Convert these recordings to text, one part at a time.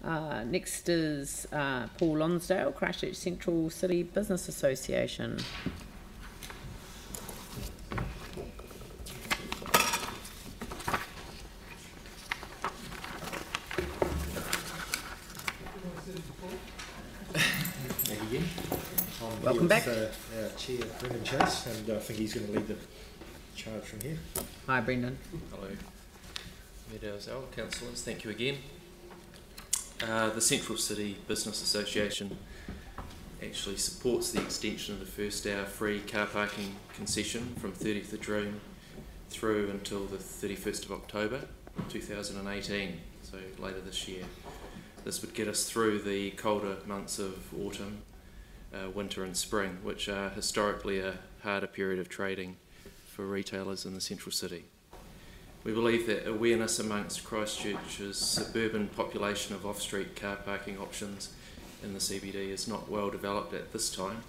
Next is Paul Lonsdale, Christchurch Central City Business Association. Welcome back. Our Chair, Brendan Chase, and I think he's going to lead the charge from here. Hi, Brendan. Hello, Meadows Owl councillors, thank you again. The Central City Business Association actually supports the extension of the first hour free car parking concession from 30th of June through until the 31st of October 2018, so later this year. This would get us through the colder months of autumn, winter and spring, which are historically a harder period of trading for retailers in the central city. We believe that awareness amongst Christchurch's suburban population of off-street car parking options in the CBD is not well developed at this time,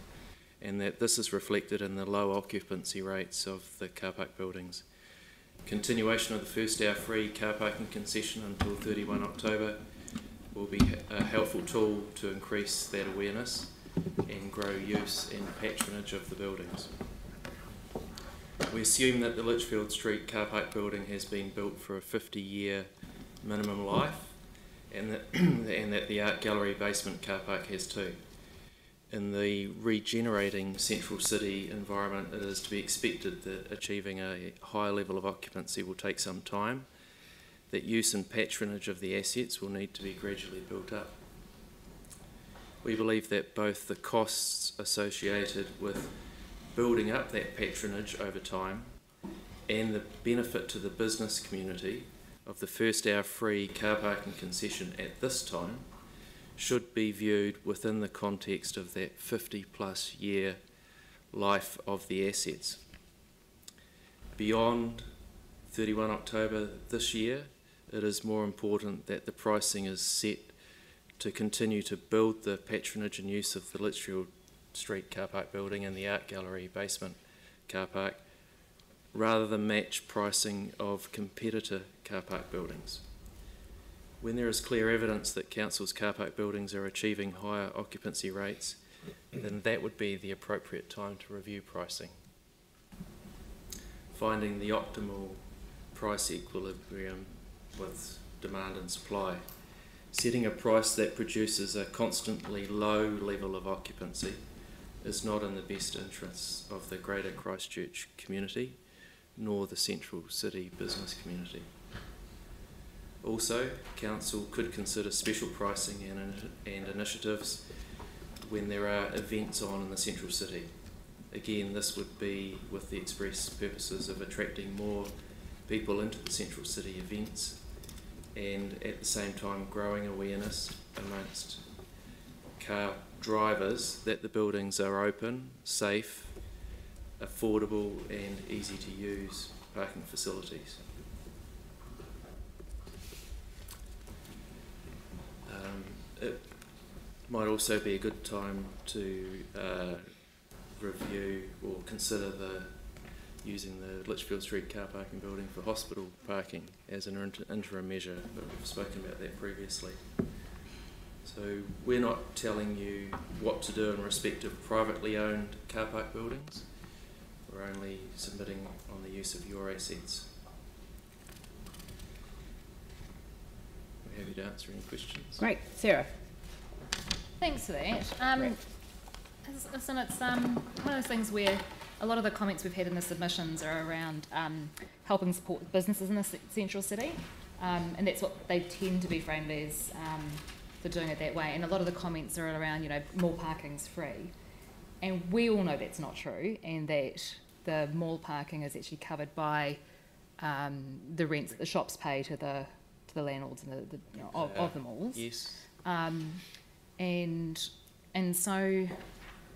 and that this is reflected in the low occupancy rates of the car park buildings. Continuation of the first hour free car parking concession until 31 October will be a helpful tool to increase that awareness and grow use and patronage of the buildings. We assume that the Litchfield Street car park building has been built for a 50-year minimum life, and that the art gallery basement car park has too. In the regenerating central city environment, it is to be expected that achieving a high level of occupancy will take some time, that use and patronage of the assets will need to be gradually built up. We believe that both the costs associated with building up that patronage over time and the benefit to the business community of the first hour free car parking concession at this time should be viewed within the context of that 50+ year life of the assets. Beyond 31 October this year, it is more important that the pricing is set to continue to build the patronage and use of the Litchfield Street car park building and the art gallery basement car park, rather than match pricing of competitor car park buildings. When there is clear evidence that council's car park buildings are achieving higher occupancy rates, then that would be the appropriate time to review pricing. Finding the optimal price equilibrium with demand and supply. Setting a price that produces a constantly low level of occupancy is not in the best interests of the greater Christchurch community, nor the central city business community. Also, council could consider special pricing and initiatives when there are events on in the central city. Again, this would be with the express purposes of attracting more people into the central city events, and at the same time growing awareness amongst car drivers that the buildings are open, safe, affordable and easy to use parking facilities. It might also be a good time to review or consider using the Litchfield Street car parking building for hospital parking as an interim measure, but we've spoken about that previously. So we're not telling you what to do in respect of privately owned car park buildings. We're only submitting on the use of your assets. We're happy to answer any questions. Great. Sarah. Thanks for that. Listen, it's one of those things where a lot of the comments we've had in the submissions are around helping support businesses in the central city, and that's what they tend to be framed as for doing it that way. And a lot of the comments are around, you know, more parking's free, and we all know that's not true, and that the mall parking is actually covered by the rents that the shops pay to the landlords and of the malls. Yes. And so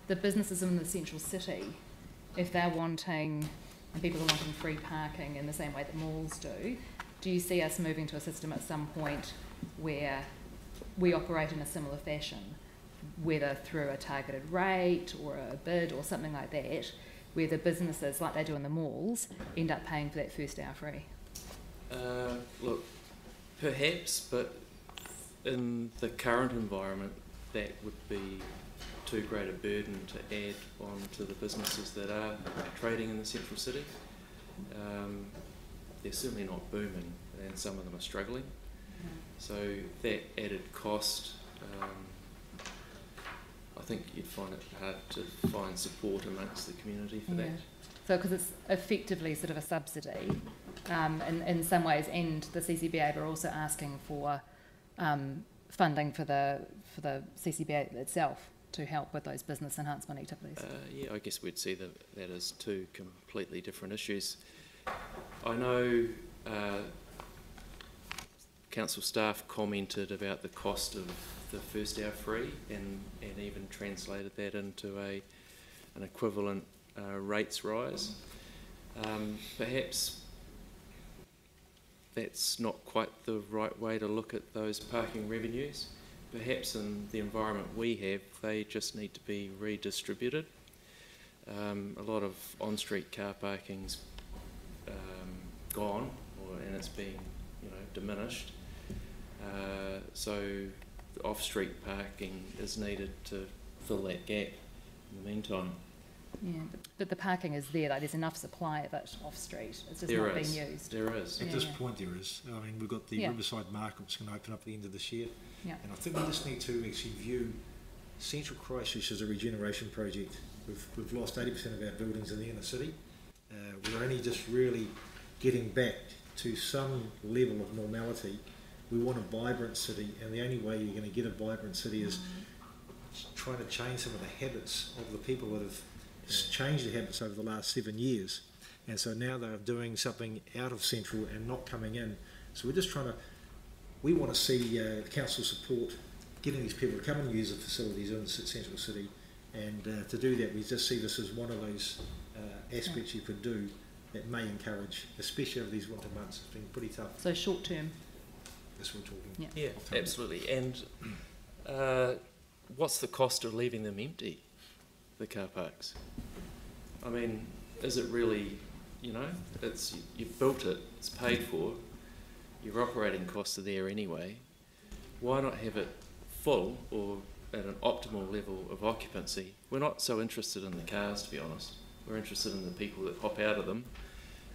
the businesses in the central city, if they're wanting, and people are wanting free parking in the same way that malls do you see us moving to a system at some point where we operate in a similar fashion, whether through a targeted rate or a bid or something like that, where the businesses, like they do in the malls, end up paying for that first hour free? Look, perhaps, but in the current environment, that would be too great a burden to add on to the businesses that are trading in the central city. They're certainly not booming, and some of them are struggling. So that added cost, I think you'd find it hard to find support amongst the community for that. So because it's effectively sort of a subsidy in some ways, and the CCBA are also asking for funding for the CCBA itself to help with those business enhancement activities. Yeah, I guess we'd see that as two completely different issues. I know council staff commented about the cost of the first hour free and even translated that into an equivalent rates rise. Perhaps that's not quite the right way to look at those parking revenues. Perhaps in the environment we have, they just need to be redistributed. A lot of on-street car parking's gone, and it's being, diminished. So off-street parking is needed to fill that gap in the meantime. Yeah, but the parking is there. Like, there's enough supply of it off-street. It's just not being used. There is. At this point there is. I mean, we've got the Riverside Market that's going to open up at the end of this year. Yeah. And I think we just need to actually view Central Christchurch as a regeneration project. We've lost 80% of our buildings in the inner city. We're only just really getting back to some level of normality. We want a vibrant city, and the only way you're going to get a vibrant city is trying to change some of the habits of the people that have changed their habits over the last 7 years. And so now they're doing something out of Central and not coming in. So we're just we want to see the council support getting these people to come and use the facilities in the Central City. And to do that, we just see this as one of those aspects you could do that may encourage, especially over these winter months. It's been pretty tough. So short term. That's what we're talking. Yeah, absolutely. And what's the cost of leaving them empty, the car parks? I mean, is it really, you've built it, it's paid for, your operating costs are there anyway. Why not have it full or at an optimal level of occupancy? We're not so interested in the cars, to be honest. We're interested in the people that hop out of them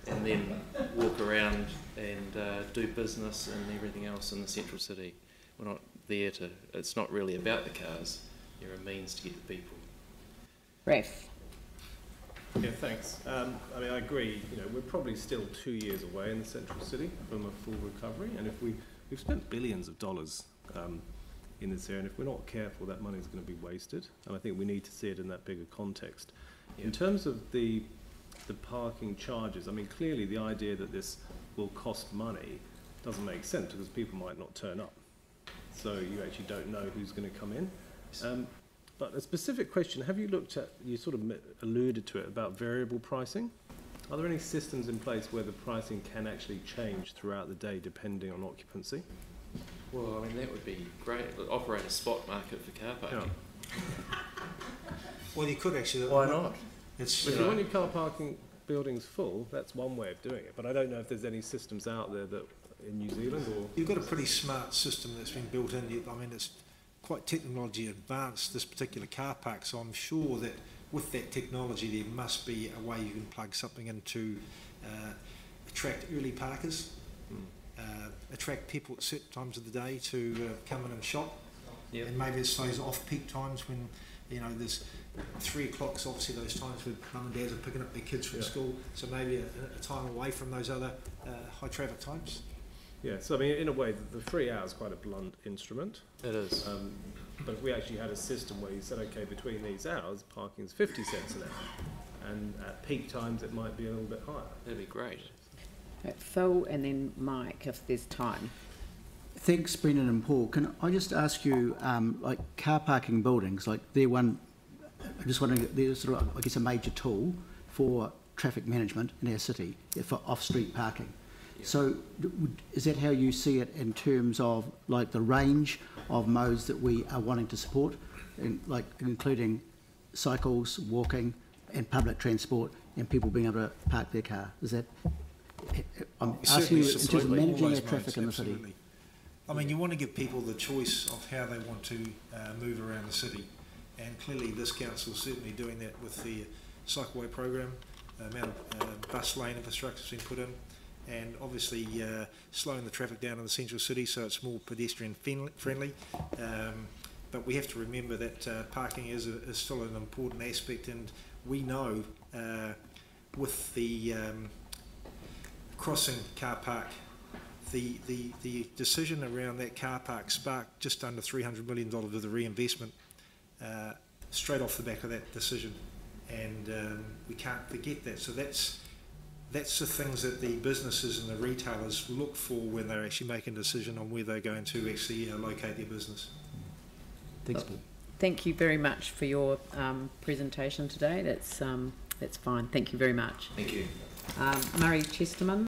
and then walk around and do business and everything else in the central city. We're not there it's not really about the cars. You're a means to get the people. Ref. Yeah, thanks. I mean, I agree. We're probably still 2 years away in the central city from a full recovery, and if we've spent billions of dollars in this area, and if we're not careful, that money is going to be wasted. And I think we need to see it in that bigger context. In terms of the parking charges, I mean, clearly the idea that this will cost money doesn't make sense because people might not turn up. So you actually don't know who's going to come in. But a specific question, have you looked at, you sort of alluded to it, about variable pricing? Are there any systems in place where the pricing can actually change throughout the day depending on occupancy? Well, I mean, that would be great. Operate a spot market for car parking. Yeah. Well, you could actually. Why not? It's, If you want your car parking buildings full, that's one way of doing it. But I don't know if there's any systems out there that in New Zealand or... You've got a pretty smart system that's been built in. I mean, it's quite technology advanced, this particular car park, so I'm sure that with that technology there must be a way you can plug something in to attract early parkers, attract people at certain times of the day to come in and shop. Yep. And maybe it's those off-peak times when there's 3 o'clock's obviously those times when mum and dads are picking up their kids from school, so maybe a time away from those other high traffic times. Yeah, so I mean, in a way, the 3 hours is quite a blunt instrument. It is. But if we actually had a system where you said, okay, between these hours, parking's 50 cents an hour, and at peak times it might be a little bit higher. That'd be great. Phil and then Mike, if there's time. Thanks, Brendan and Paul. Can I just ask you, like car parking buildings, like they're one, I'm just wondering, they're sort of, I guess, a major tool for traffic management in our city, for off-street parking. Yeah. So is that how you see it in terms of like the range of modes that we are wanting to support, like including cycles, walking and public transport and people being able to park their car? Is that, I'm asking you in terms of managing our traffic in the city. I mean, you want to give people the choice of how they want to move around the city, and clearly this council is certainly doing that with the cycleway program. The amount of bus lane infrastructure has been put in, and obviously slowing the traffic down in the central city so it's more pedestrian friendly. But we have to remember that parking is still an important aspect, and we know with the crossing car park, the decision around that car park sparked just under $300 million of the reinvestment straight off the back of that decision, and we can't forget that. So that's the things that the businesses and the retailers look for when they're actually making a decision on where they're going to actually locate their business. Thanks, Paul. Thank you very much for your presentation today. That's fine. Thank you very much. Thank you. Murray Chesterman.